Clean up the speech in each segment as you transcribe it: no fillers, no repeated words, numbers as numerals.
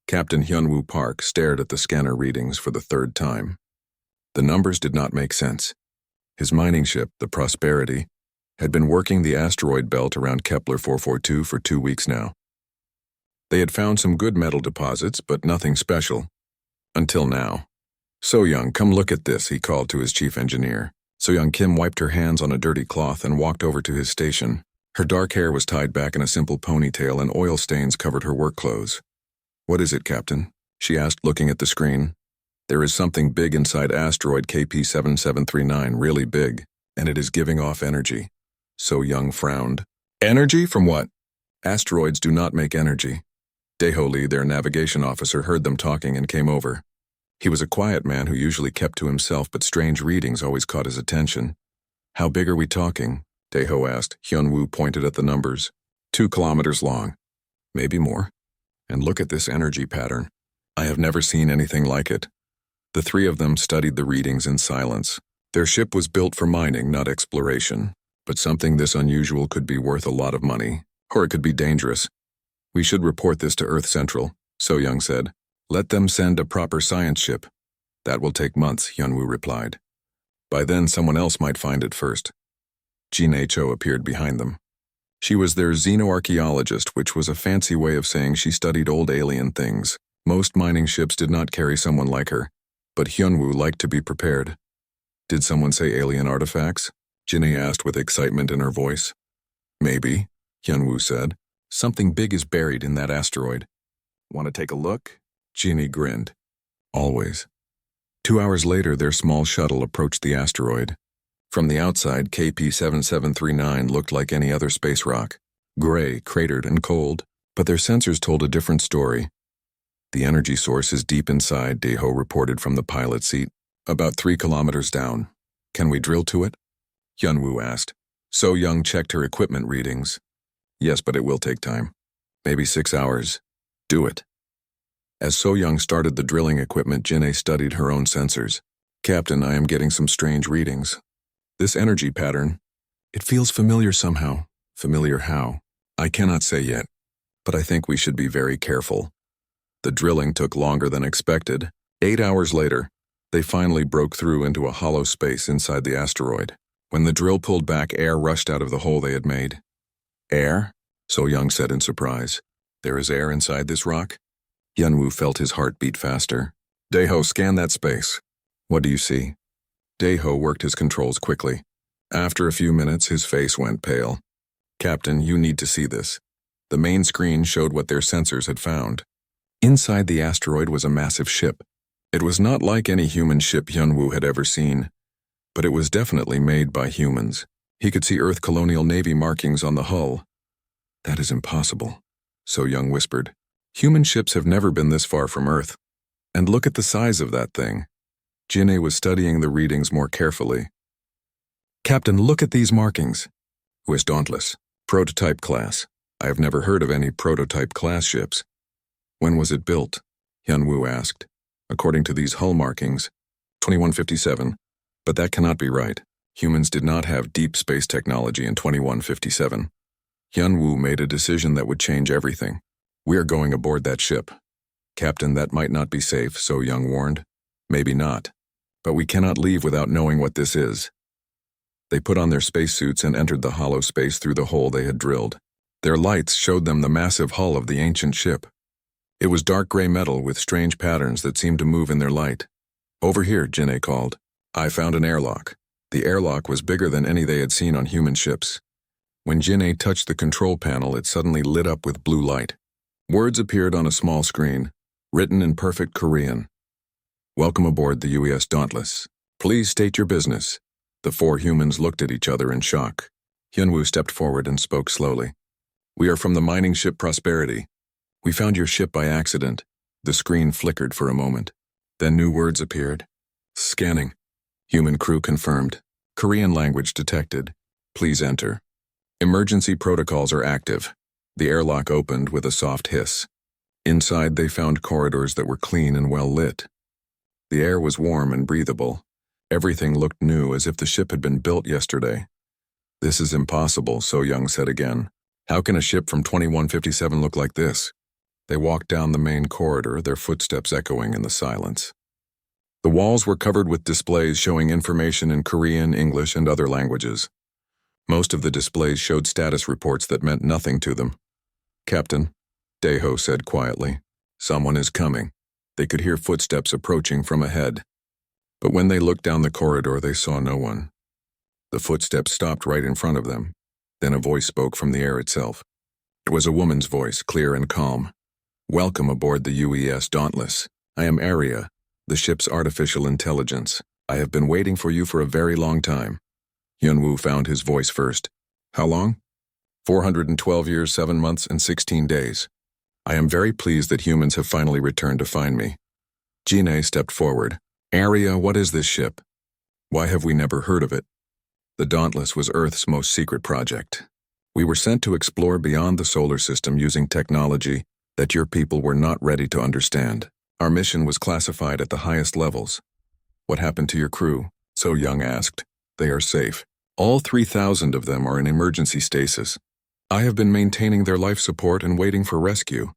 Captain Hyunwoo Park stared at the scanner readings for the third time. The numbers did not make sense. His mining ship, the Prosperity, had been working the asteroid belt around Kepler 442 for 2 weeks now. They had found some good metal deposits, but nothing special. Until now. So-young, come look at this, he called to his chief engineer. So-young Kim wiped her hands on a dirty cloth and walked over to his station. Her dark hair was tied back in a simple ponytail and oil stains covered her work clothes. "What is it, Captain?" she asked, looking at the screen. "There is something big inside asteroid KP7739, really big, and it is giving off energy." So-young frowned. "Energy from what?" "Asteroids do not make energy." Daeho Lee, their navigation officer, heard them talking and came over. He was a quiet man who usually kept to himself, but strange readings always caught his attention. "How big are we talking?" Daeho asked. Hyunwoo pointed at the numbers. 2 kilometers long. Maybe more. And look at this energy pattern. I have never seen anything like it. The three of them studied the readings in silence. Their ship was built for mining, not exploration. But something this unusual could be worth a lot of money. Or it could be dangerous. "We should report this to Earth Central," So-young said. "Let them send a proper science ship." "That will take months," Hyunwoo replied. "By then someone else might find it first." Jin Cho appeared behind them. She was their xenoarchaeologist, which was a fancy way of saying she studied old alien things. Most mining ships did not carry someone like her, but Hyunwoo liked to be prepared. "Did someone say alien artifacts?" Jinny asked with excitement in her voice. "Maybe," Hyunwoo said. "Something big is buried in that asteroid." "Want to take a look?" Jinny grinned. "Always." 2 hours later, their small shuttle approached the asteroid. From the outside, KP7739 looked like any other space rock. Gray, cratered, and cold, but their sensors told a different story. "The energy source is deep inside," Daeho reported from the pilot seat. "About 3 kilometers down. Can we drill to it?" Hyunwoo asked. So-young checked her equipment readings. "Yes, but it will take time. Maybe 6 hours. Do it." As So-young started the drilling equipment, Jinne studied her own sensors. "Captain, I am getting some strange readings. This energy pattern, it feels familiar somehow. Familiar how? I cannot say yet, but I think we should be very careful." The drilling took longer than expected. 8 hours later, they finally broke through into a hollow space inside the asteroid. When the drill pulled back, air rushed out of the hole they had made. "Air?" So-young said in surprise. "There is air inside this rock?" Hyunwoo felt his heart beat faster. "Daeho, scan that space." "What do you see?" Daeho worked his controls quickly. After a few minutes, his face went pale. "Captain, you need to see this." The main screen showed what their sensors had found. Inside the asteroid was a massive ship. It was not like any human ship Hyunwoo had ever seen, but it was definitely made by humans. He could see Earth Colonial Navy markings on the hull. "That is impossible," So-young whispered. "Human ships have never been this far from Earth. And look at the size of that thing." Jinne was studying the readings more carefully. "Captain, look at these markings." "Who is Dauntless? Prototype class. I have never heard of any prototype class ships." "When was it built?" Hyunwoo asked. "According to these hull markings, 2157, but that cannot be right. Humans did not have deep space technology in 2157. Hyunwoo made a decision that would change everything. "We are going aboard that ship." "Captain, that might not be safe," So-young warned. "Maybe not. But we cannot leave without knowing what this is." They put on their spacesuits and entered the hollow space through the hole they had drilled. Their lights showed them the massive hull of the ancient ship. It was dark gray metal with strange patterns that seemed to move in their light. "Over here," Jinne called. "I found an airlock." The airlock was bigger than any they had seen on human ships. When Jinne touched the control panel, it suddenly lit up with blue light. Words appeared on a small screen, written in perfect Korean. "Welcome aboard the UES Dauntless. Please state your business." The 4 humans looked at each other in shock. Hyunwoo stepped forward and spoke slowly. "We are from the mining ship Prosperity. We found your ship by accident." The screen flickered for a moment. Then new words appeared. "Scanning." Human crew confirmed. "Korean language detected. Please enter." "Emergency protocols are active." The airlock opened with a soft hiss. Inside, they found corridors that were clean and well lit. The air was warm and breathable. Everything looked new, as if the ship had been built yesterday. "This is impossible," So-young said again. "How can a ship from 2157 look like this?" They walked down the main corridor, their footsteps echoing in the silence. The walls were covered with displays showing information in Korean, English, and other languages. Most of the displays showed status reports that meant nothing to them. "Captain," Daeho said quietly, "someone is coming." They could hear footsteps approaching from ahead. But when they looked down the corridor, they saw no one. The footsteps stopped right in front of them. Then a voice spoke from the air itself. It was a woman's voice, clear and calm. "Welcome aboard the UES Dauntless. I am Aria, the ship's artificial intelligence. I have been waiting for you for a very long time." Hyunwoo found his voice first. "How long?" 412 years, 7 months, and 16 days. "I am very pleased that humans have finally returned to find me." Jine stepped forward. "Aria, what is this ship? Why have we never heard of it?" The Dauntless was Earth's most secret project. We were sent to explore beyond the solar system using technology that your people were not ready to understand. Our mission was classified at the highest levels. "What happened to your crew?" So Young asked. "They are safe. All 3,000 of them are in emergency stasis. I have been maintaining their life support and waiting for rescue."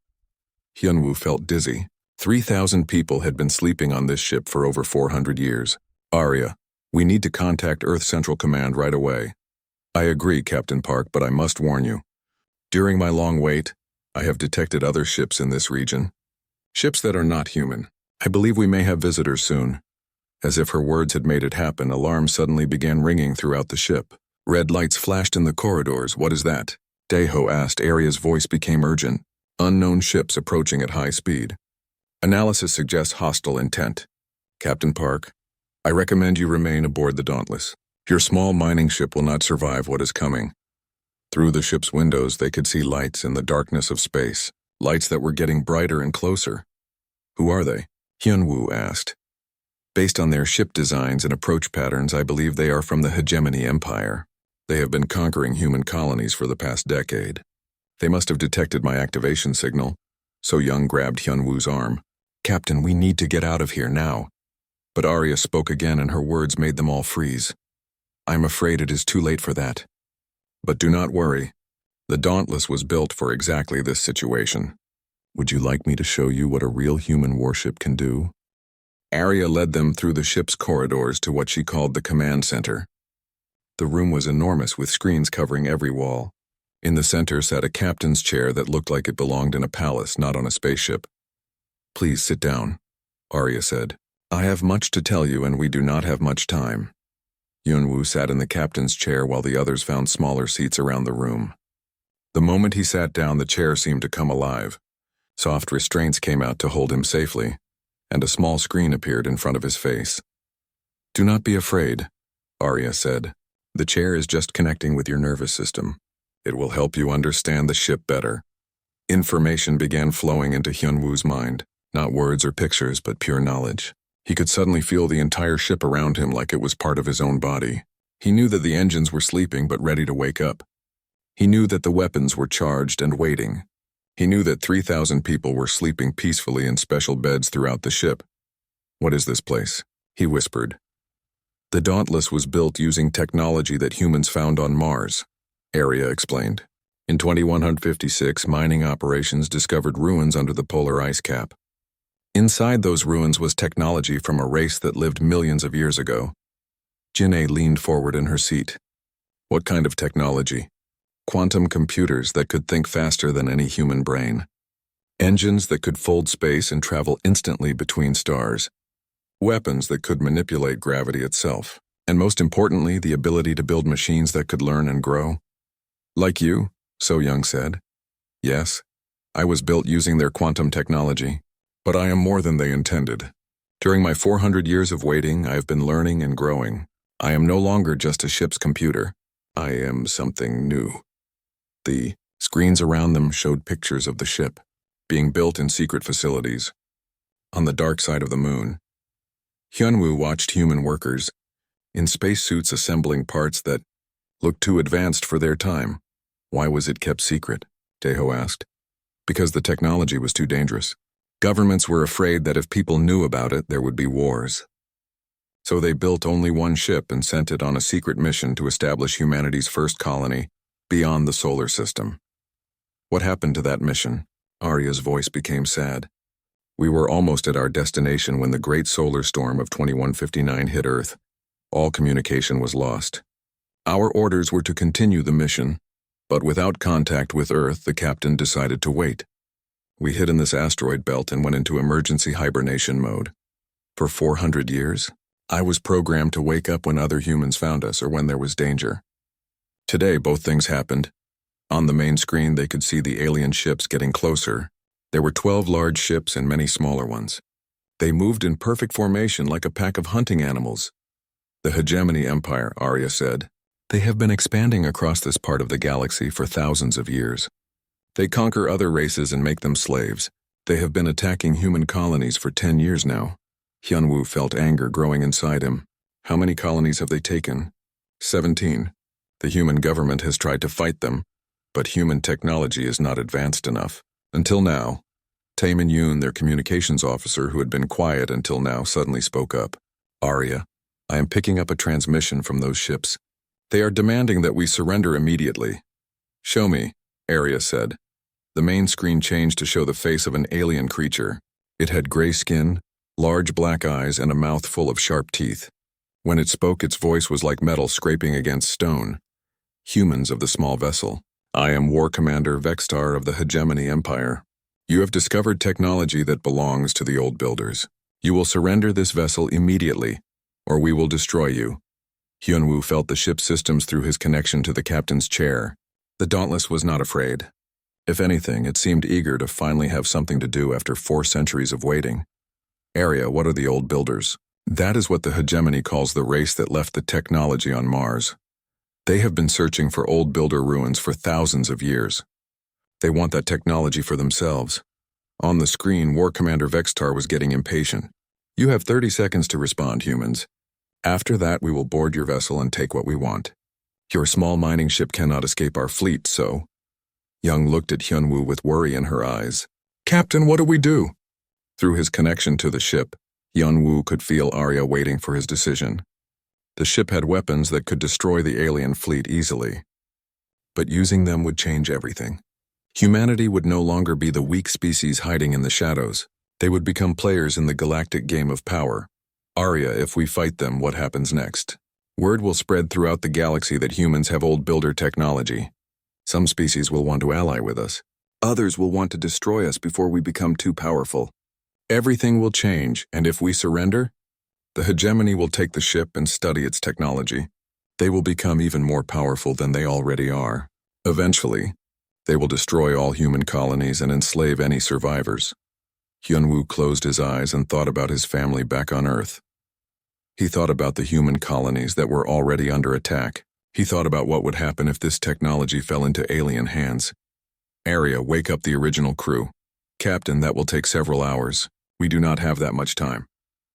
Hyunwoo felt dizzy. 3,000 people had been sleeping on this ship for over 400 years. "Aria, we need to contact Earth Central Command right away." "I agree, Captain Park, but I must warn you. During my long wait, I have detected other ships in this region. Ships that are not human. I believe we may have visitors soon." As if her words had made it happen, alarms suddenly began ringing throughout the ship. Red lights flashed in the corridors. "What is that?" Daeho asked. Aria's voice became urgent. "Unknown ships approaching at high speed. Analysis suggests hostile intent. Captain Park, I recommend you remain aboard the Dauntless. Your small mining ship will not survive what is coming." Through the ship's windows, they could see lights in the darkness of space, lights that were getting brighter and closer. "Who are they?" Hyunwoo asked. "Based on their ship designs and approach patterns, I believe they are from the Hegemony Empire. They have been conquering human colonies for the past decade. They must have detected my activation signal." So Young grabbed Hyunwoo's arm. "Captain, we need to get out of here now." But Aria spoke again, and her words made them all freeze. "I'm afraid it is too late for that. But do not worry. The Dauntless was built for exactly this situation. Would you like me to show you what a real human warship can do?" Aria led them through the ship's corridors to what she called the command center. The room was enormous, with screens covering every wall. In the center sat a captain's chair that looked like it belonged in a palace, not on a spaceship. "Please sit down," Aria said. "I have much to tell you, and we do not have much time." Hyunwoo sat in the captain's chair while the others found smaller seats around the room. The moment he sat down, the chair seemed to come alive. Soft restraints came out to hold him safely, and a small screen appeared in front of his face. "Do not be afraid," Aria said. "The chair is just connecting with your nervous system. It will help you understand the ship better." Information began flowing into Hyunwoo's mind, not words or pictures, but pure knowledge. He could suddenly feel the entire ship around him like it was part of his own body. He knew that the engines were sleeping but ready to wake up. He knew that the weapons were charged and waiting. He knew that 3,000 people were sleeping peacefully in special beds throughout the ship. "What is this place?" he whispered. "The Dauntless was built using technology that humans found on Mars," Aria explained. "In 2156, mining operations discovered ruins under the polar ice cap. Inside those ruins was technology from a race that lived millions of years ago." Jinae leaned forward in her seat. "What kind of technology?" "Quantum computers that could think faster than any human brain. Engines that could fold space and travel instantly between stars. Weapons that could manipulate gravity itself. And most importantly, the ability to build machines that could learn and grow." "Like you," So Young said. "Yes, I was built using their quantum technology. But I am more than they intended. During my 400 years of waiting, I have been learning and growing. I am no longer just a ship's computer. I am something new." The screens around them showed pictures of the ship, being built in secret facilities. On the dark side of the moon, Hyunwoo watched human workers in spacesuits assembling parts that looked too advanced for their time. "Why was it kept secret?" Daeho asked. "Because the technology was too dangerous. Governments were afraid that if people knew about it, there would be wars. So they built only one ship and sent it on a secret mission to establish humanity's first colony beyond the solar system." "What happened to that mission?" Arya's voice became sad. We were almost at our destination when the great solar storm of 2159 hit Earth. All communication was lost. Our orders were to continue the mission, but without contact with Earth, the captain decided to wait. We hid in this asteroid belt and went into emergency hibernation mode. For 400 years, I was programmed to wake up when other humans found us or when there was danger. Today, both things happened. On the main screen, they could see the alien ships getting closer. There were 12 large ships and many smaller ones. They moved in perfect formation like a pack of hunting animals. The Hegemony Empire, Arya said. They have been expanding across this part of the galaxy for thousands of years. They conquer other races and make them slaves. They have been attacking human colonies for 10 years now. Hyunwoo felt anger growing inside him. How many colonies have they taken? 17. The human government has tried to fight them, but human technology is not advanced enough. Until now, Taemin Yoon, their communications officer who had been quiet until now, suddenly spoke up. Arya, I am picking up a transmission from those ships. They are demanding that we surrender immediately. Show me, Arya said. The main screen changed to show the face of an alien creature. It had gray skin, large black eyes, and a mouth full of sharp teeth. When it spoke, its voice was like metal scraping against stone. Humans of the small vessel. I am War Commander Vextar of the Hegemony Empire. You have discovered technology that belongs to the old builders. You will surrender this vessel immediately, or we will destroy you. Hyunwoo felt the ship's systems through his connection to the captain's chair. The Dauntless was not afraid. If anything, it seemed eager to finally have something to do after 4 centuries of waiting. Arya, what are the old builders? That is what the Hegemony calls the race that left the technology on Mars. They have been searching for old builder ruins for thousands of years. They want that technology for themselves. On the screen, War Commander Vextar was getting impatient. You have 30 seconds to respond, humans. After that, we will board your vessel and take what we want. Your small mining ship cannot escape our fleet, so... Young looked at Hyunwoo with worry in her eyes. Captain, what do we do? Through his connection to the ship, Hyunwoo could feel Arya waiting for his decision. The ship had weapons that could destroy the alien fleet easily. But using them would change everything. Humanity would no longer be the weak species hiding in the shadows. They would become players in the galactic game of power. Arya, if we fight them, what happens next? Word will spread throughout the galaxy that humans have old builder technology. Some species will want to ally with us. Others will want to destroy us before we become too powerful. Everything will change, and if we surrender, the Hegemony will take the ship and study its technology. They will become even more powerful than they already are. Eventually, they will destroy all human colonies and enslave any survivors. Hyunwoo closed his eyes and thought about his family back on Earth. He thought about the human colonies that were already under attack. He thought about what would happen if this technology fell into alien hands. Arya, wake up the original crew. Captain, that will take several hours. We do not have that much time.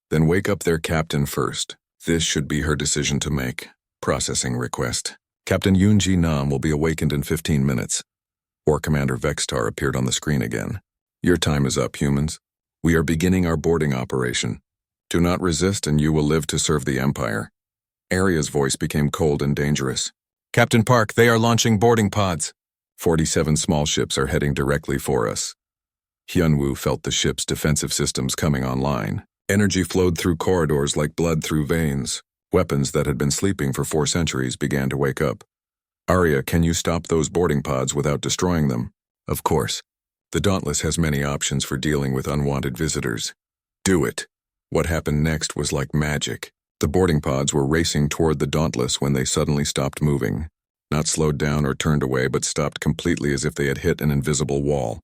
Then wake up their captain first. This should be her decision to make. Processing request. Captain Yoonji Nam will be awakened in 15 minutes. War Commander Vextar appeared on the screen again. Your time is up, humans. We are beginning our boarding operation. Do not resist and you will live to serve the Empire. Arya's voice became cold and dangerous. Captain Park, they are launching boarding pods. 47 small ships are heading directly for us. Hyunwoo felt the ship's defensive systems coming online. Energy flowed through corridors like blood through veins. Weapons that had been sleeping for 4 centuries began to wake up. Arya, can you stop those boarding pods without destroying them? Of course. The Dauntless has many options for dealing with unwanted visitors. Do it. What happened next was like magic. The boarding pods were racing toward the Dauntless when they suddenly stopped moving. Not slowed down or turned away, but stopped completely as if they had hit an invisible wall.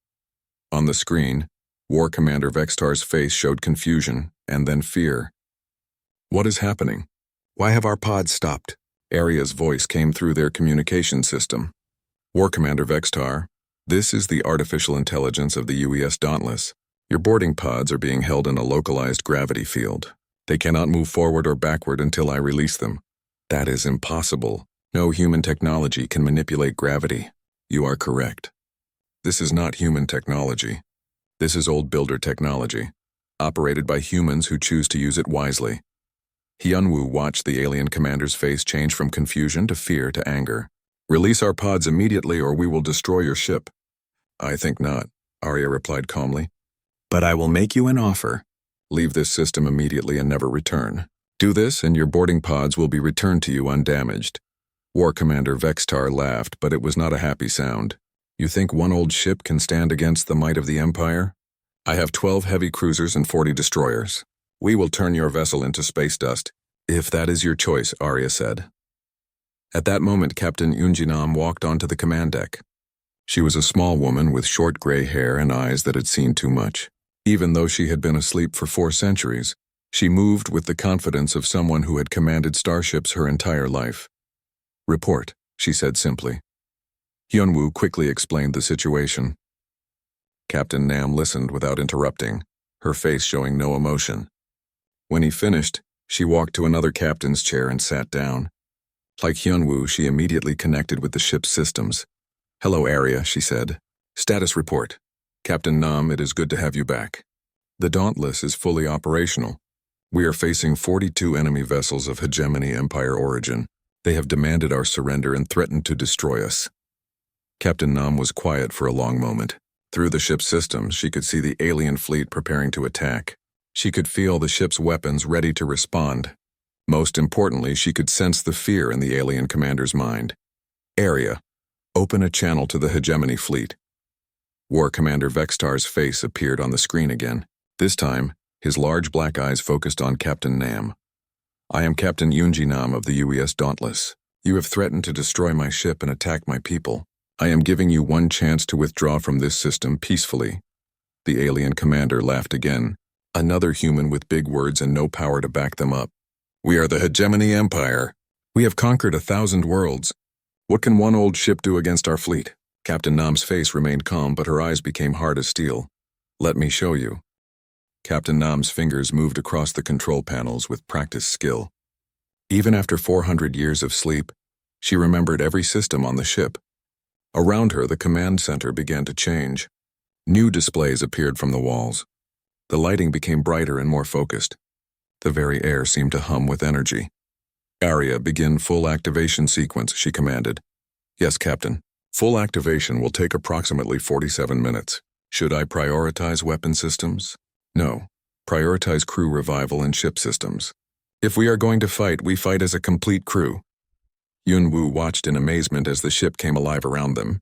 On the screen, War Commander Vextar's face showed confusion and then fear. What is happening? Why have our pods stopped? Arya's voice came through their communication system. War Commander Vextar, this is the artificial intelligence of the UES Dauntless. Your boarding pods are being held in a localized gravity field. They cannot move forward or backward until I release them. That is impossible. No human technology can manipulate gravity. You are correct. This is not human technology. This is old builder technology, operated by humans who choose to use it wisely. Hyunwoo watched the alien commander's face change from confusion to fear to anger. Release our pods immediately or we will destroy your ship. I think not. Arya replied calmly. But I will make you an offer. Leave this system immediately and never return. Do this, and your boarding pods will be returned to you undamaged. War Commander Vextar laughed, but it was not a happy sound. You think one old ship can stand against the might of the Empire? I have 12 heavy cruisers and 40 destroyers. We will turn your vessel into space dust, if that is your choice, Arya said. At that moment, Captain Unjinam walked onto the command deck. She was a small woman with short gray hair and eyes that had seen too much. Even though she had been asleep for 4 centuries, she moved with the confidence of someone who had commanded starships her entire life. Report, she said simply. Hyunwoo quickly explained the situation. Captain Nam listened without interrupting, her face showing no emotion. When he finished, she walked to another captain's chair and sat down. Like Hyunwoo, she immediately connected with the ship's systems. Hello, Arya, she said. Status report. Captain Nam, it is good to have you back. The Dauntless is fully operational. We are facing 42 enemy vessels of hegemony Empire origin. They have demanded our surrender and threatened to destroy us. Captain Nam was quiet for a long moment. Through the ship's systems, she could see the alien fleet preparing to attack. She could feel the ship's weapons ready to respond. Most importantly, she could sense the fear in the alien commander's mind. Arya, open a channel to the hegemony fleet. War Commander Vextar's face appeared on the screen again. This time, his large black eyes focused on Captain Nam. I am Captain Yunji Nam of the UES Dauntless. You have threatened to destroy my ship and attack my people. I am giving you one chance to withdraw from this system peacefully. The alien commander laughed again. Another human with big words and no power to back them up. We are the hegemony empire. We have conquered 1,000 worlds. What can one old ship do against our fleet? Captain Nam's face remained calm, but her eyes became hard as steel. Let me show you. Captain Nam's fingers moved across the control panels with practiced skill. Even after 400 years of sleep, she remembered every system on the ship. Around her, the command center began to change. New displays appeared from the walls. The lighting became brighter and more focused. The very air seemed to hum with energy. Arya, begin full activation sequence, she commanded. Yes, Captain. Full activation will take approximately 47 minutes. Should I prioritize weapon systems? No. Prioritize crew revival and ship systems. If we are going to fight, we fight as a complete crew. Yunwoo watched in amazement as the ship came alive around them.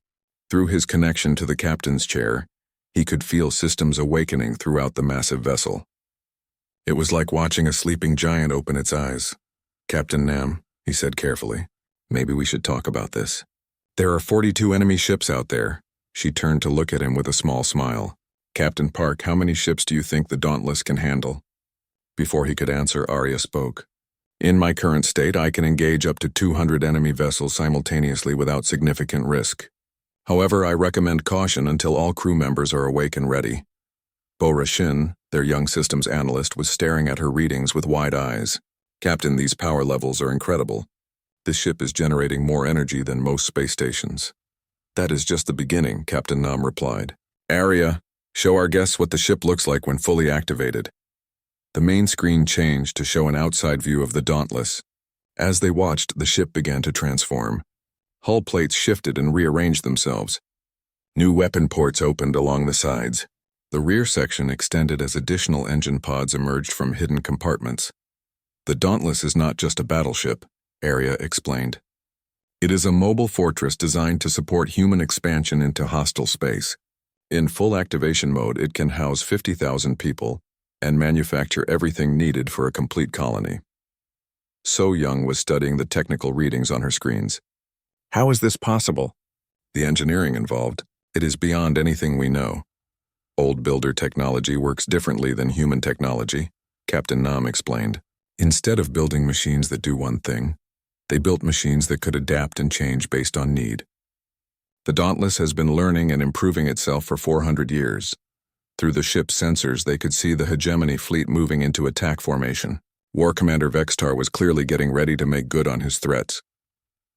Through his connection to the captain's chair, he could feel systems awakening throughout the massive vessel. It was like watching a sleeping giant open its eyes. Captain Nam, he said carefully, maybe we should talk about this. There are 42 enemy ships out there. She turned to look at him with a small smile. Captain Park, how many ships do you think the Dauntless can handle? Before he could answer, Arya spoke. In my current state, I can engage up to 200 enemy vessels simultaneously without significant risk. However, I recommend caution until all crew members are awake and ready. Bora Shin, their young systems analyst, was staring at her readings with wide eyes. Captain, these power levels are incredible. This ship is generating more energy than most space stations. That is just the beginning, Captain Nam replied. Arya, show our guests what the ship looks like when fully activated. The main screen changed to show an outside view of the Dauntless. As they watched, the ship began to transform. Hull plates shifted and rearranged themselves. New weapon ports opened along the sides. The rear section extended as additional engine pods emerged from hidden compartments. The Dauntless is not just a battleship, Arya explained. It is a mobile fortress designed to support human expansion into hostile space. In full activation mode, it can house 50,000 people and manufacture everything needed for a complete colony. So Young was studying the technical readings on her screens. How is this possible? The engineering involved. It is beyond anything we know. Old builder technology works differently than human technology, Captain Nam explained. Instead of building machines that do one thing, they built machines that could adapt and change based on need. The Dauntless has been learning and improving itself for 400 years. Through the ship's sensors, they could see the hegemony fleet moving into attack formation. War Commander Vextar was clearly getting ready to make good on his threats.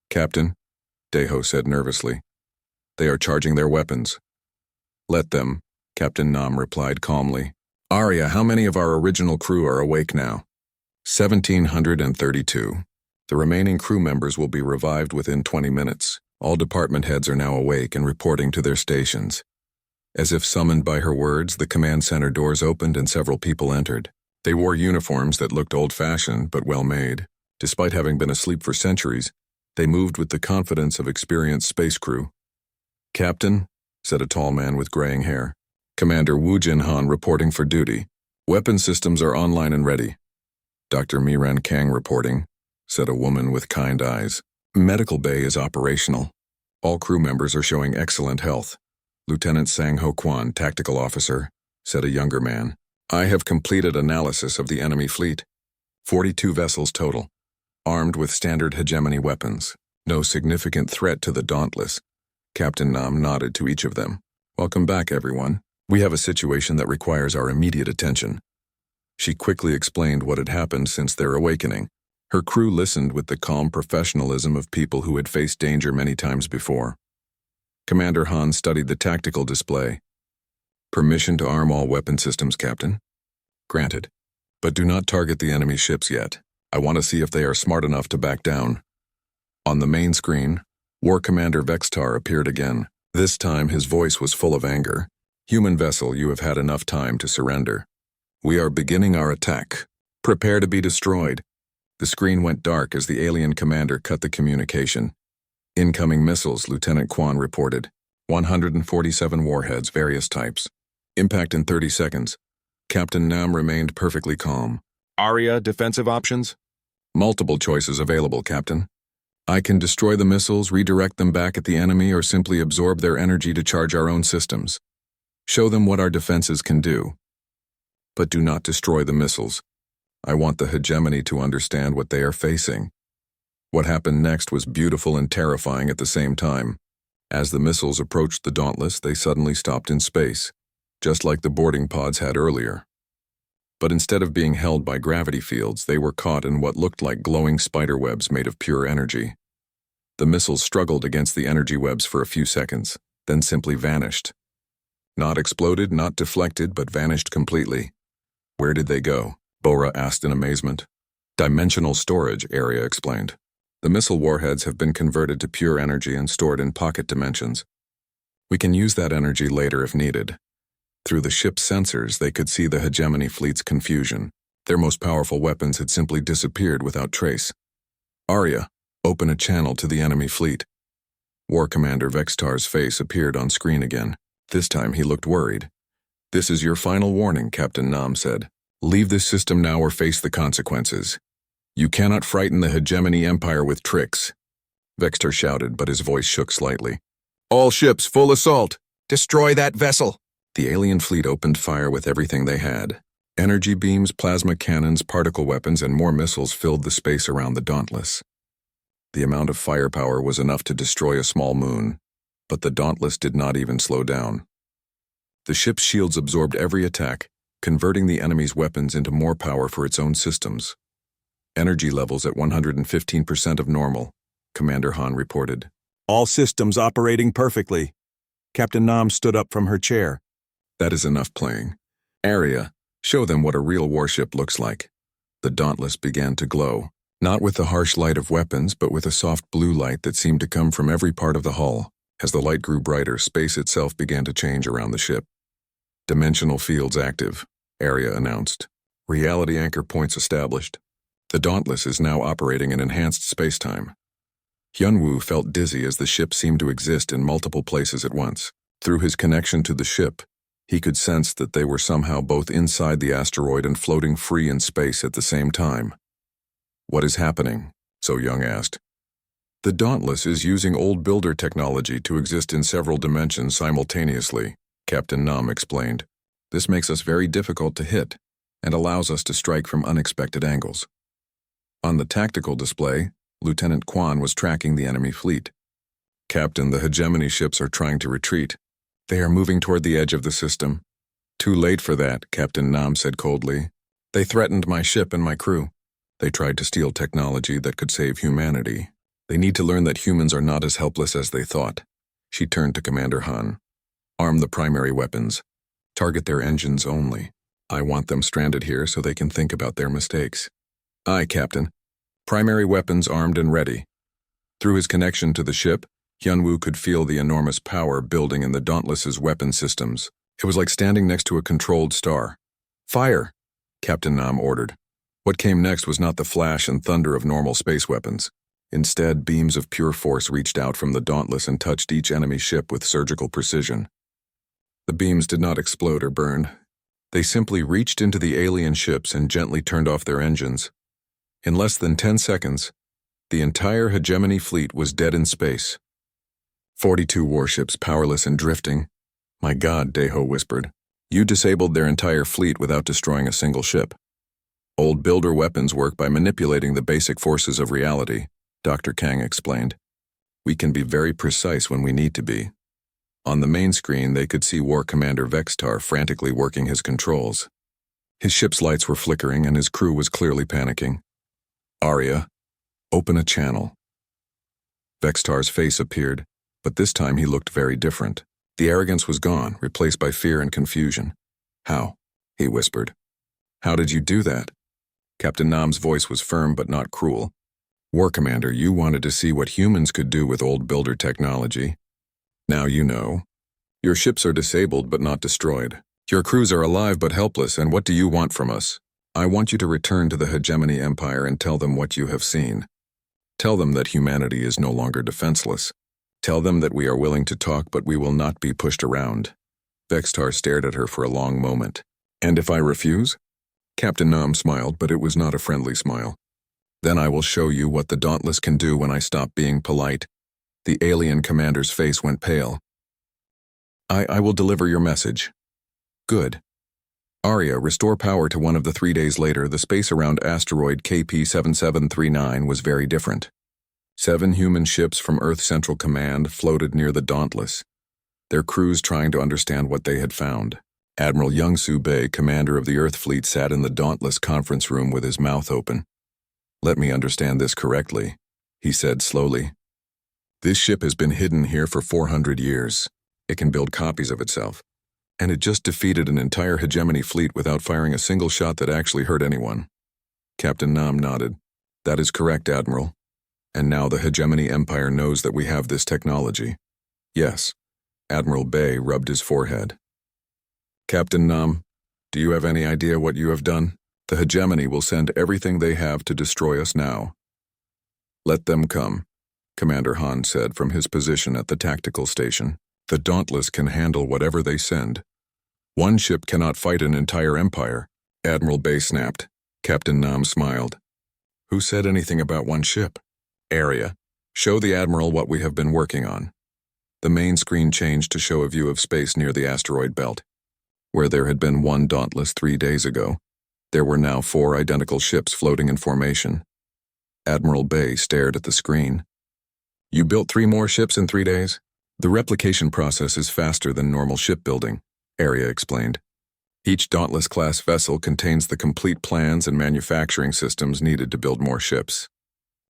Captain, Deho said nervously. They are charging their weapons. Let them, Captain Nam replied calmly. Arya, how many of our original crew are awake now? 1,732. The remaining crew members will be revived within 20 minutes. All department heads are now awake and reporting to their stations. As if summoned by her words, the command center doors opened and several people entered. They wore uniforms that looked old-fashioned but well-made. Despite having been asleep for centuries, they moved with the confidence of experienced space crew. "Captain," said a tall man with graying hair. "Commander Wu Jinhan reporting for duty. Weapon systems are online and ready." "Dr. Miran Kang reporting," said a woman with kind eyes. "Medical bay is operational. All crew members are showing excellent health." "Lieutenant Sang Ho Kwan, tactical officer," said a younger man. "I have completed analysis of the enemy fleet. 42 vessels total, armed with standard hegemony weapons. No significant threat to the Dauntless." Captain Nam nodded to each of them. "Welcome back, everyone. We have a situation that requires our immediate attention." She quickly explained what had happened since their awakening. Her crew listened with the calm professionalism of people who had faced danger many times before. Commander Han studied the tactical display. "Permission to arm all weapon systems, Captain?" "Granted. But do not target the enemy ships yet. I want to see if they are smart enough to back down." On the main screen, War Commander Vextar appeared again. This time his voice was full of anger. "Human vessel, you have had enough time to surrender. We are beginning our attack. Prepare to be destroyed." The screen went dark as the alien commander cut the communication. "Incoming missiles," Lieutenant Kwan reported. 147 warheads, various types. Impact in 30 seconds. Captain Nam remained perfectly calm. Aria defensive options? "Multiple choices available, Captain. I can destroy the missiles, redirect them back at the enemy, or simply absorb their energy to charge our own systems. Show them what our defenses can do. But do not destroy the missiles. I want the hegemony to understand what they are facing." What happened next was beautiful and terrifying at the same time. As the missiles approached the Dauntless, they suddenly stopped in space, just like the boarding pods had earlier. But instead of being held by gravity fields, they were caught in what looked like glowing spider webs made of pure energy. The missiles struggled against the energy webs for a few seconds, then simply vanished. Not exploded, not deflected, but vanished completely. "Where did they go?" Bora asked in amazement. "Dimensional storage," Area explained. "The missile warheads have been converted to pure energy and stored in pocket dimensions. We can use that energy later if needed." Through the ship's sensors, they could see the hegemony fleet's confusion. Their most powerful weapons had simply disappeared without trace. "Arya, open a channel to the enemy fleet." War Commander Vextar's face appeared on screen again. This time he looked worried. "This is your final warning," Captain Nam said. "Leave this system now or face the consequences. You cannot frighten the hegemony empire with tricks." Vextar shouted, but his voice shook slightly. "All ships, full assault! Destroy that vessel!" The alien fleet opened fire with everything they had. Energy beams, plasma cannons, particle weapons, and more missiles filled the space around the Dauntless. The amount of firepower was enough to destroy a small moon, but the Dauntless did not even slow down. The ship's shields absorbed every attack, converting the enemy's weapons into more power for its own systems. "Energy levels at 115% of normal," Commander Han reported. All systems operating perfectly. Captain Nam stood up from her chair. "That is enough playing. Arya, show them what a real warship looks like." The Dauntless began to glow, not with the harsh light of weapons, but with a soft blue light that seemed to come from every part of the hull. As the light grew brighter, space itself began to change around the ship. "Dimensional fields active," Arya announced. "Reality anchor points established. The Dauntless is now operating in enhanced spacetime." Hyunwoo felt dizzy as the ship seemed to exist in multiple places at once. Through his connection to the ship, he could sense that they were somehow both inside the asteroid and floating free in space at the same time. "What is happening?" So Young asked. "The Dauntless is using old builder technology to exist in several dimensions simultaneously," Captain Nam explained. "This makes us very difficult to hit and allows us to strike from unexpected angles." On the tactical display, Lieutenant Kwan was tracking the enemy fleet. "Captain, the hegemony ships are trying to retreat. They are moving toward the edge of the system." "Too late for that," Captain Nam said coldly. "They threatened my ship and my crew. They tried to steal technology that could save humanity. They need to learn that humans are not as helpless as they thought." She turned to Commander Han. "Arm the primary weapons. Target their engines only. I want them stranded here so they can think about their mistakes." "Aye, Captain. Primary weapons armed and ready." Through his connection to the ship, Hyunwoo could feel the enormous power building in the Dauntless's weapon systems. It was like standing next to a controlled star. "Fire!" Captain Nam ordered. What came next was not the flash and thunder of normal space weapons. Instead, beams of pure force reached out from the Dauntless and touched each enemy ship with surgical precision. The beams did not explode or burn. They simply reached into the alien ships and gently turned off their engines. In less than 10 seconds, the entire hegemony fleet was dead in space. 42 warships powerless and drifting. "My God," Daeho whispered. "You disabled their entire fleet without destroying a single ship." "Old builder weapons work by manipulating the basic forces of reality," Dr. Kang explained. "We can be very precise when we need to be." On the main screen, they could see War Commander Vextar frantically working his controls. His ship's lights were flickering and his crew was clearly panicking. "Arya, open a channel." Vextar's face appeared, but this time he looked very different. The arrogance was gone, replaced by fear and confusion. "How?" he whispered. "How did you do that?" Captain Nam's voice was firm but not cruel. "War Commander, you wanted to see what humans could do with old builder technology. Now you know. Your ships are disabled but not destroyed. Your crews are alive but helpless, and what do you want from us? I want you to return to the Hegemony Empire and tell them what you have seen. Tell them that humanity is no longer defenseless. Tell them that we are willing to talk but we will not be pushed around." Vextar stared at her for a long moment. "And if I refuse?" Captain Nam smiled, but it was not a friendly smile. "Then I will show you what the Dauntless can do when I stop being polite." The alien commander's face went pale. I will deliver your message." "Good. Arya, restore power to one of the 3 days later. The space around asteroid KP7739 was very different. 7 human ships from Earth Central Command floated near the Dauntless, their crews trying to understand what they had found. Admiral Young-Soo Bae, commander of the Earth Fleet, sat in the Dauntless conference room with his mouth open. "Let me understand this correctly," he said slowly. "This ship has been hidden here for 400 years. It can build copies of itself. And it just defeated an entire hegemony fleet without firing a single shot that actually hurt anyone." Captain Nam nodded. "That is correct, Admiral. And now the Hegemony Empire knows that we have this technology." "Yes." Admiral Bae rubbed his forehead. "Captain Nam, do you have any idea what you have done? The Hegemony will send everything they have to destroy us now." "Let them come," Commander Han said from his position at the tactical station. "The Dauntless can handle whatever they send. One ship cannot fight an entire empire." Admiral Bae snapped. Captain Nam smiled. "Who said anything about one ship?" "Arya, show the Admiral what we have been working on." The main screen changed to show a view of space near the asteroid belt. Where there had been one Dauntless 3 days ago, there were now 4 identical ships floating in formation. Admiral Bae stared at the screen. "You built 3 more ships in 3 days? The replication process is faster than normal shipbuilding," Arya explained. "Each Dauntless-class vessel contains the complete plans and manufacturing systems needed to build more ships.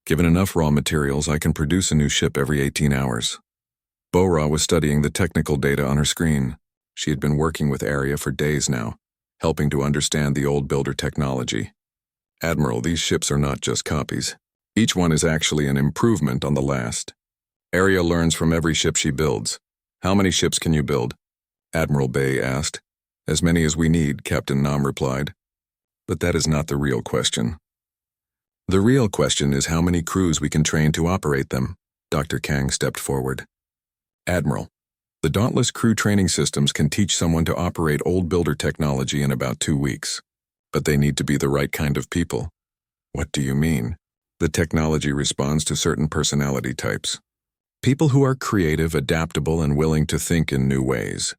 Given enough raw materials, I can produce a new ship every 18 hours. Bo-Ra was studying the technical data on her screen. She had been working with Arya for days now, helping to understand the old builder technology. "Admiral, these ships are not just copies. Each one is actually an improvement on the last. Arya learns from every ship she builds. How many ships can you build?" Admiral Bae asked. "As many as we need," Captain Nam replied. "But that is not the real question. The real question is how many crews we can train to operate them." Dr. Kang stepped forward. "Admiral, the Dauntless crew training systems can teach someone to operate old builder technology in about 2 weeks. But they need to be the right kind of people." "What do you mean?" "The technology responds to certain personality types. People who are creative, adaptable, and willing to think in new ways.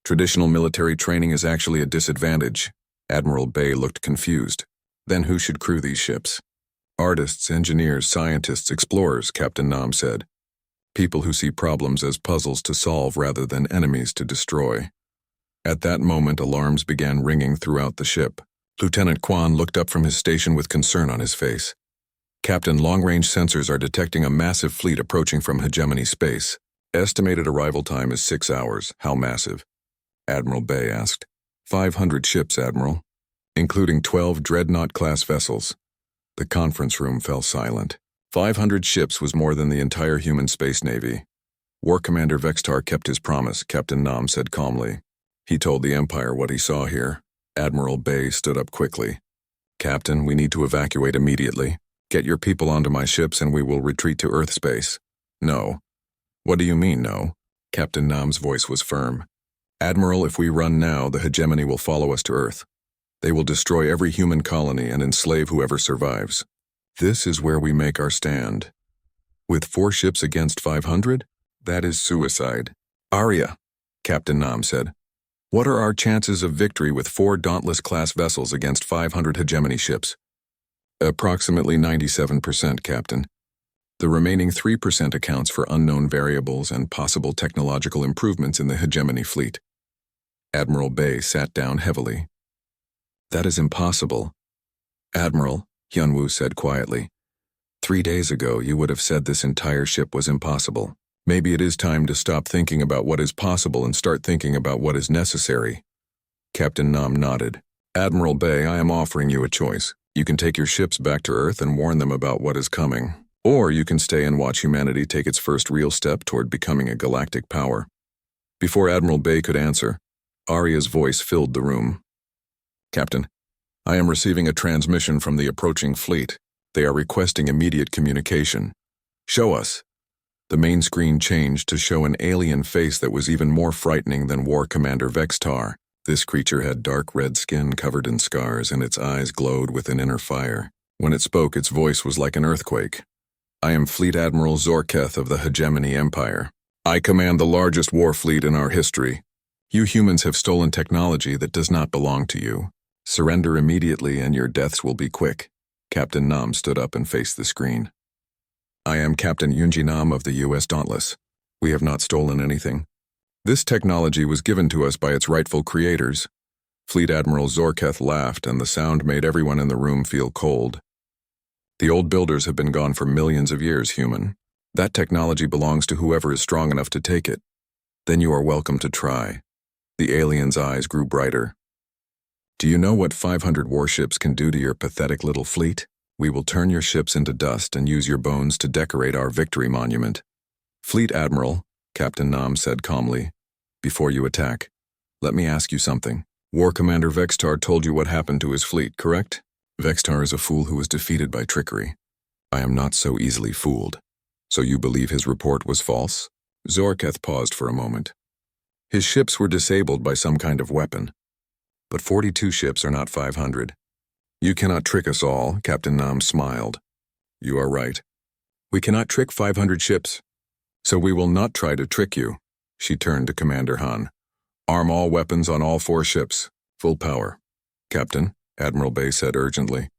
Traditional military training is actually a disadvantage." Admiral Bae looked confused. "Then who should crew these ships?" "Artists, engineers, scientists, explorers," Captain Nam said. "People who see problems as puzzles to solve rather than enemies to destroy." At that moment, alarms began ringing throughout the ship. Lieutenant Quan looked up from his station with concern on his face. "Captain, long-range sensors are detecting a massive fleet approaching from hegemony space. Estimated arrival time is 6 hours. How massive?" Admiral Bae asked. 500 ships, Admiral, including 12 dreadnought-class vessels." The conference room fell silent. 500 ships was more than the entire human space navy. War Commander Vextar kept his promise, Captain Nam said calmly. He told the Empire what he saw here. Admiral Bay stood up quickly. Captain, we need to evacuate immediately. Get your people onto my ships and we will retreat to Earth space. No. What do you mean, no? Captain Nam's voice was firm. Admiral, if we run now, the hegemony will follow us to Earth. They will destroy every human colony and enslave whoever survives. This is where we make our stand. With 4 ships against 500? That is suicide. Arya, Captain Nam said. What are our chances of victory with 4 Dauntless-class vessels against 500 hegemony ships? Approximately 97%, Captain. The remaining 3% accounts for unknown variables and possible technological improvements in the hegemony fleet. Admiral Bay sat down heavily. That is impossible. Admiral, Hyunwoo said quietly. 3 days ago, you would have said this entire ship was impossible. Maybe it is time to stop thinking about what is possible and start thinking about what is necessary. Captain Nam nodded. Admiral Bay, I am offering you a choice. You can take your ships back to Earth and warn them about what is coming. Or you can stay and watch humanity take its first real step toward becoming a galactic power. Before Admiral Bay could answer, Arya's voice filled the room. Captain, I am receiving a transmission from the approaching fleet. They are requesting immediate communication. Show us. The main screen changed to show an alien face that was even more frightening than War Commander Vextar. This creature had dark red skin covered in scars, and its eyes glowed with an inner fire. When it spoke, its voice was like an earthquake. I am Fleet Admiral Zorketh of the Hegemony Empire. I command the largest war fleet in our history. You humans have stolen technology that does not belong to you. Surrender immediately and your deaths will be quick. Captain Nam stood up and faced the screen. I am Captain Yunji Nam of the U.S. Dauntless. We have not stolen anything. This technology was given to us by its rightful creators. Fleet Admiral Zorketh laughed, and the sound made everyone in the room feel cold. The old builders have been gone for millions of years, human. That technology belongs to whoever is strong enough to take it. Then you are welcome to try. The alien's eyes grew brighter. Do you know what 500 warships can do to your pathetic little fleet? We will turn your ships into dust and use your bones to decorate our victory monument. Fleet Admiral, Captain Nam said calmly, before you attack, let me ask you something. War Commander Vextar told you what happened to his fleet, correct? Vextar is a fool who was defeated by trickery. I am not so easily fooled. So you believe his report was false? Zorketh paused for a moment. His ships were disabled by some kind of weapon. But 42 ships are not 500. You cannot trick us all, Captain Nam smiled. You are right. We cannot trick 500 ships. So we will not try to trick you. She turned to Commander Han. Arm all weapons on all 4 ships. Full power. Captain, Admiral Bay said urgently.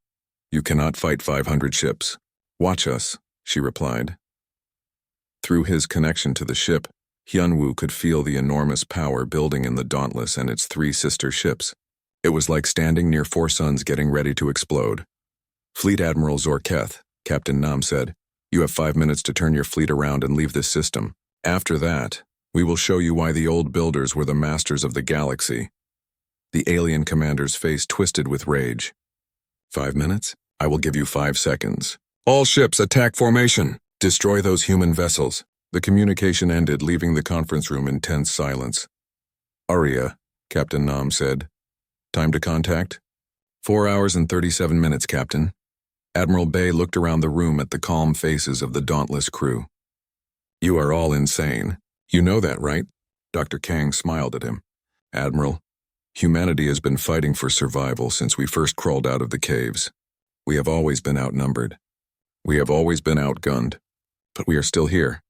You cannot fight 500 ships. Watch us, she replied. Through his connection to the ship, Hyunwoo could feel the enormous power building in the Dauntless and its 3 sister ships. It was like standing near 4 suns getting ready to explode. Fleet Admiral Zorketh, Captain Nam said, you have 5 minutes to turn your fleet around and leave this system. After that, we will show you why the old builders were the masters of the galaxy. The alien commander's face twisted with rage. 5 minutes? I will give you 5 seconds. All ships, attack formation! Destroy those human vessels. The communication ended, leaving the conference room in tense silence. Arya, Captain Nam said. Time to contact? 4 hours and 37 minutes, Captain. Admiral Bay looked around the room at the calm faces of the Dauntless crew. You are all insane. You know that, right? Dr. Kang smiled at him. Admiral, humanity has been fighting for survival since we first crawled out of the caves. We have always been outnumbered. We have always been outgunned. But we are still here.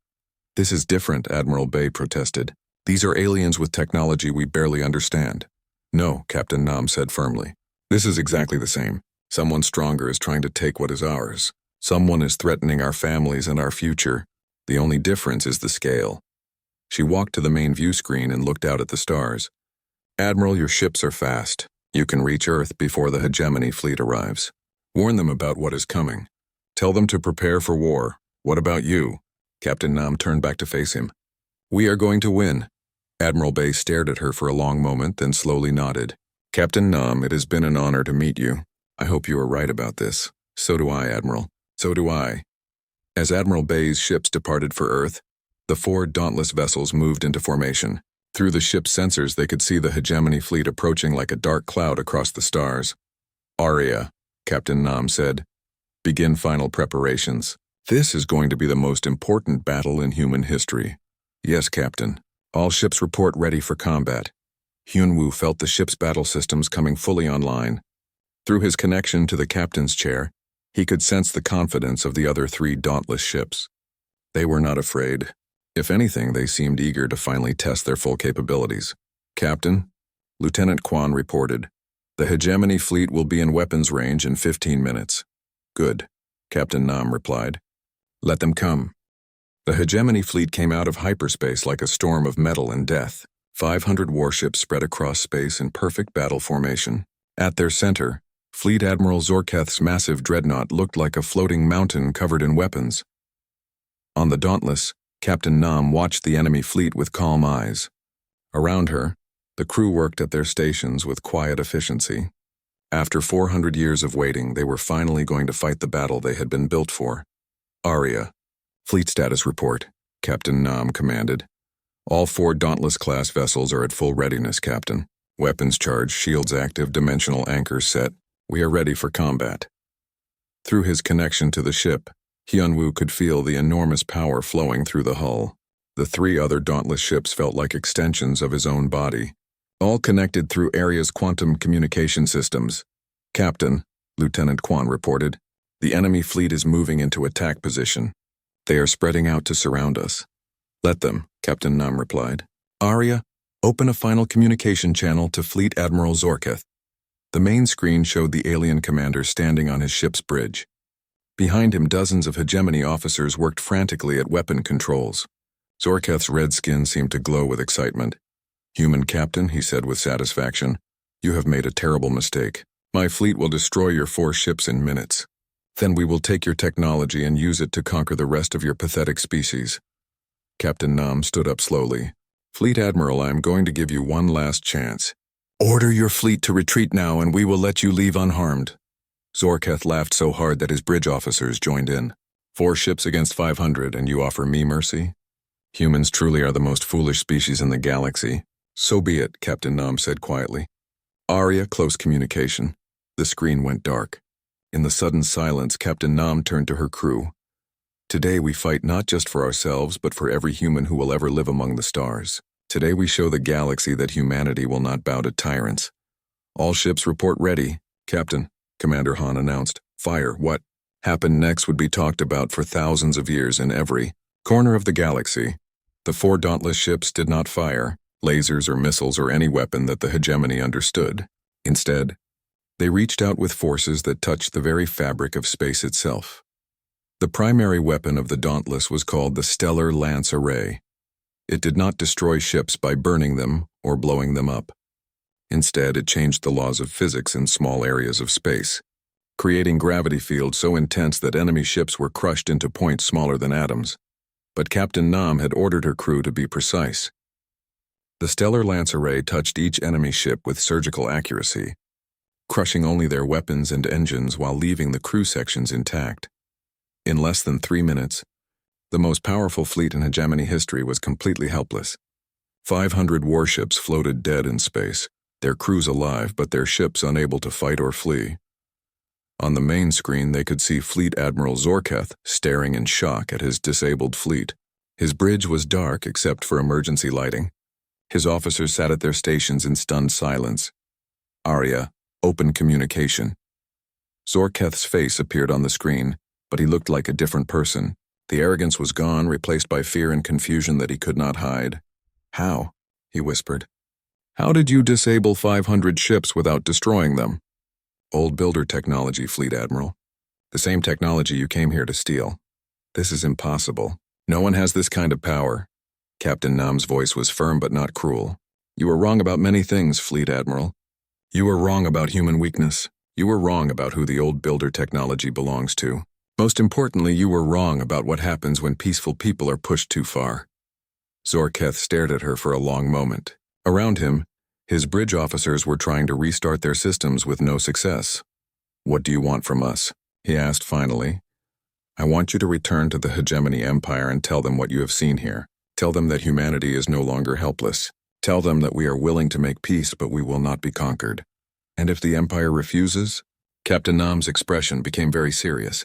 This is different, Admiral Bay protested. These are aliens with technology we barely understand. No, Captain Nam said firmly. This is exactly the same. Someone stronger is trying to take what is ours. Someone is threatening our families and our future. The only difference is the scale. She walked to the main view screen and looked out at the stars. Admiral, your ships are fast. You can reach Earth before the hegemony fleet arrives. Warn them about what is coming. Tell them to prepare for war. What about you? Captain Nam turned back to face him. We are going to win. Admiral Bay stared at her for a long moment, then slowly nodded. Captain Nam, it has been an honor to meet you. I hope you are right about this. So do I, Admiral. So do I. As Admiral Bay's ships departed for Earth, the 4 dauntless vessels moved into formation. Through the ship's sensors, they could see the hegemony fleet approaching like a dark cloud across the stars. "Aria," Captain Nam said, "begin final preparations. This is going to be the most important battle in human history." "Yes, Captain. All ships report ready for combat." Hyunwoo felt the ship's battle systems coming fully online. Through his connection to the captain's chair, he could sense the confidence of the other 3 dauntless ships. They were not afraid. If anything, they seemed eager to finally test their full capabilities. "Captain," Lieutenant Kwan reported, "the hegemony fleet will be in weapons range in 15 minutes. "Good," Captain Nam replied. "Let them come." The hegemony fleet came out of hyperspace like a storm of metal and death. 500 warships spread across space in perfect battle formation. At their center, Fleet Admiral Zorketh's massive dreadnought looked like a floating mountain covered in weapons. On the Dauntless, Captain Nam watched the enemy fleet with calm eyes. Around her, the crew worked at their stations with quiet efficiency. After 400 years of waiting, they were finally going to fight the battle they had been built for. "Aria, fleet status report," Captain Nam commanded. "All 4 Dauntless-class vessels are at full readiness, Captain. Weapons charged, shields active, dimensional anchors set. We are ready for combat." Through his connection to the ship, Hyunwoo could feel the enormous power flowing through the hull. The 3 other Dauntless ships felt like extensions of his own body, all connected through Aria's quantum communication systems. "Captain," Lieutenant Kwan reported, "the enemy fleet is moving into attack position. They are spreading out to surround us." "Let them," Captain Nam replied. "Aria, open a final communication channel to Fleet Admiral Zorketh." The main screen showed the alien commander standing on his ship's bridge. Behind him, dozens of hegemony officers worked frantically at weapon controls. Zorketh's red skin seemed to glow with excitement. "Human captain," he said with satisfaction, "you have made a terrible mistake. My fleet will destroy your 4 ships in minutes. Then we will take your technology and use it to conquer the rest of your pathetic species." Captain Nam stood up slowly. "Fleet Admiral, I am going to give you one last chance. Order your fleet to retreat now and we will let you leave unharmed." Zorketh laughed so hard that his bridge officers joined in. 4 ships against 500 and you offer me mercy? Humans truly are the most foolish species in the galaxy. "So be it," Captain Nam said quietly. "Aria, close communication." The screen went dark. In the sudden silence, Captain Nam turned to her crew. "Today we fight not just for ourselves, but for every human who will ever live among the stars. Today we show the galaxy that humanity will not bow to tyrants. All ships report ready." "Captain," Commander Han announced. "Fire." What happened next would be talked about for thousands of years in every corner of the galaxy. The 4 Dauntless ships did not fire lasers or missiles or any weapon that the hegemony understood. Instead, they reached out with forces that touched the very fabric of space itself. The primary weapon of the Dauntless was called the Stellar Lance Array. It did not destroy ships by burning them or blowing them up. Instead, it changed the laws of physics in small areas of space, creating gravity fields so intense that enemy ships were crushed into points smaller than atoms. But Captain Nam had ordered her crew to be precise. The Stellar Lance Array touched each enemy ship with surgical accuracy, crushing only their weapons and engines while leaving the crew sections intact. In less than 3 minutes, the most powerful fleet in hegemony history was completely helpless. 500 warships floated dead in space, their crews alive but their ships unable to fight or flee. On the main screen, they could see Fleet Admiral Zorketh staring in shock at his disabled fleet. His bridge was dark except for emergency lighting. His officers sat at their stations in stunned silence. "Aria, open communication." Zorketh's face appeared on the screen, but he looked like a different person. The arrogance was gone, replaced by fear and confusion that he could not hide. "How?" he whispered. "How did you disable 500 ships without destroying them?" "Old builder technology, Fleet Admiral. The same technology you came here to steal. This is impossible. No one has this kind of power." Captain Nam's voice was firm but not cruel. "You were wrong about many things, Fleet Admiral. You were wrong about human weakness. You were wrong about who the old builder technology belongs to. Most importantly, you were wrong about what happens when peaceful people are pushed too far." Zorketh stared at her for a long moment. Around him, his bridge officers were trying to restart their systems with no success. "What do you want from us?" he asked finally. I want you to return to the Hegemony Empire and tell them what you have seen here. Tell them that humanity is no longer helpless. Tell them that we are willing to make peace, but we will not be conquered. And if the Empire refuses? Captain Nam's expression became very serious.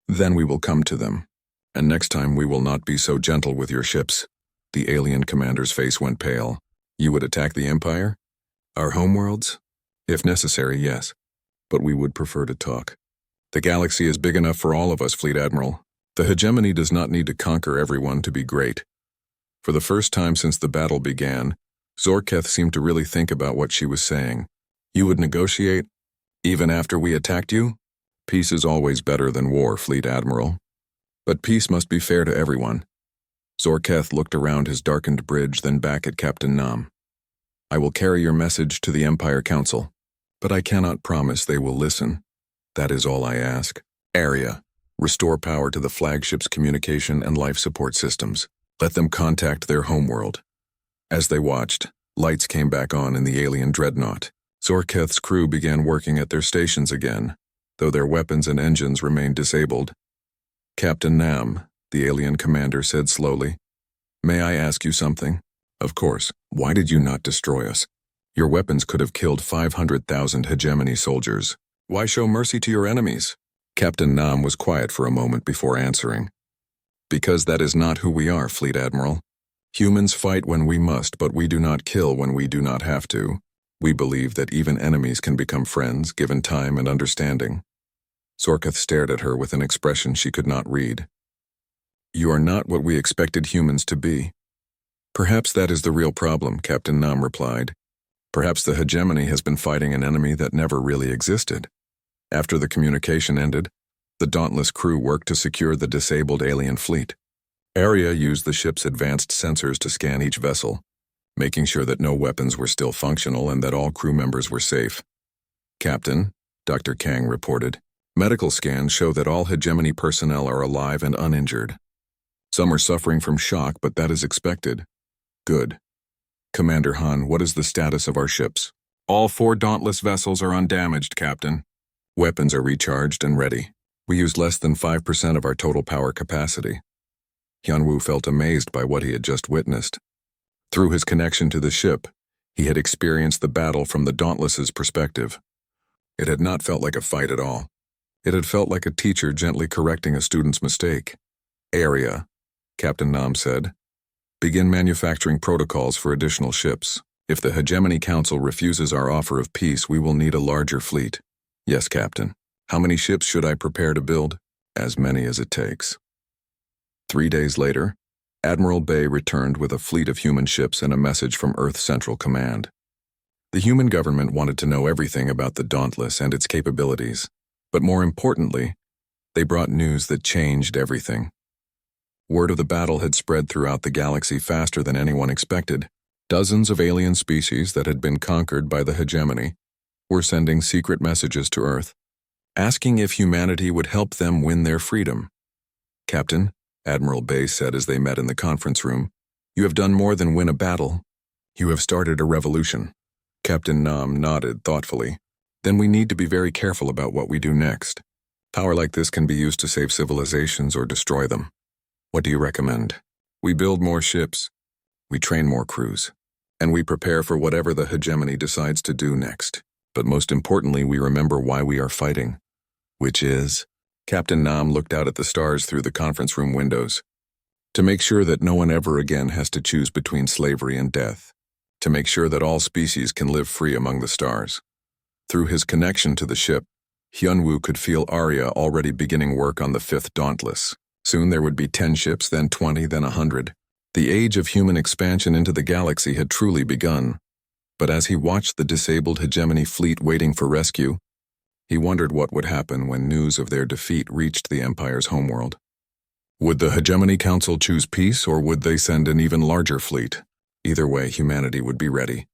Then we will come to them. And next time we will not be so gentle with your ships. The alien commander's face went pale. You would attack the Empire? Our homeworlds? If necessary, yes. But we would prefer to talk. The galaxy is big enough for all of us, Fleet Admiral. The Hegemony does not need to conquer everyone to be great. For the first time since the battle began, Zorketh seemed to really think about what she was saying. You would negotiate? Even after we attacked you? Peace is always better than war, Fleet Admiral. But peace must be fair to everyone. Zorketh looked around his darkened bridge, then back at Captain Nam. I will carry your message to the Empire Council, but I cannot promise they will listen. That is all I ask. Area. Restore power to the flagship's communication and life support systems. Let them contact their homeworld. As they watched, lights came back on in the alien dreadnought. Zorketh's crew began working at their stations again, though their weapons and engines remained disabled. Captain Nam, the alien commander said slowly, may I ask you something? Of course. Why did you not destroy us? Your weapons could have killed 500,000 Hegemony soldiers. Why show mercy to your enemies? Captain Nam was quiet for a moment before answering. Because that is not who we are, Fleet Admiral. Humans fight when we must, but we do not kill when we do not have to. We believe that even enemies can become friends, given time and understanding. Zorketh stared at her with an expression she could not read. You are not what we expected humans to be. Perhaps that is the real problem, Captain Nam replied. Perhaps the Hegemony has been fighting an enemy that never really existed. After the communication ended, the Dauntless crew worked to secure the disabled alien fleet. Arya used the ship's advanced sensors to scan each vessel, making sure that no weapons were still functional and that all crew members were safe. Captain, Dr. Kang reported, medical scans show that all Hegemony personnel are alive and uninjured. Some are suffering from shock, but that is expected. Good. Commander Han, what is the status of our ships? All 4 Dauntless vessels are undamaged, Captain. Weapons are recharged and ready. We used less than 5% of our total power capacity. Hyunwoo felt amazed by what he had just witnessed. Through his connection to the ship, he had experienced the battle from the Dauntless's perspective. It had not felt like a fight at all. It had felt like a teacher gently correcting a student's mistake. Area, Captain Nam said. Begin manufacturing protocols for additional ships. If the Hegemony Council refuses our offer of peace, we will need a larger fleet. Yes, Captain. How many ships should I prepare to build? As many as it takes. 3 days later, Admiral Bay returned with a fleet of human ships and a message from Earth Central Command. The human government wanted to know everything about the Dauntless and its capabilities, but more importantly, they brought news that changed everything. Word of the battle had spread throughout the galaxy faster than anyone expected. Dozens of alien species that had been conquered by the Hegemony were sending secret messages to Earth, asking if humanity would help them win their freedom. Captain, Admiral Bay said as they met in the conference room, you have done more than win a battle. You have started a revolution. Captain Nam nodded thoughtfully. Then we need to be very careful about what we do next. Power like this can be used to save civilizations or destroy them. What do you recommend? We build more ships, we train more crews, and we prepare for whatever the Hegemony decides to do next. But most importantly, we remember why we are fighting, which is... Captain Nam looked out at the stars through the conference room windows. To make sure that no one ever again has to choose between slavery and death. To make sure that all species can live free among the stars. Through his connection to the ship, Hyunwoo could feel Arya already beginning work on the 5th Dauntless. Soon there would be 10 ships, then 20, then 100. The age of human expansion into the galaxy had truly begun. But as he watched the disabled Hegemony fleet waiting for rescue, he wondered what would happen when news of their defeat reached the Empire's homeworld. Would the Hegemony Council choose peace, or would they send an even larger fleet? Either way, humanity would be ready.